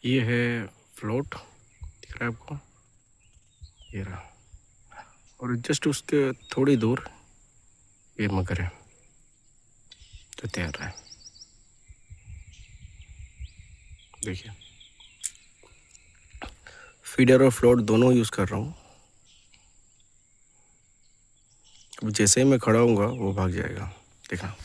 ये है फ्लोट, दिख रहा है आपको, ये रहा। और जस्ट उसके थोड़ी दूर ये मगर है जो तैर रहा है, देखिए। फीडर और फ्लोट दोनों यूज़ कर रहा हूँ। अब जैसे ही मैं खड़ा होऊंगा वो भाग जाएगा, देखा।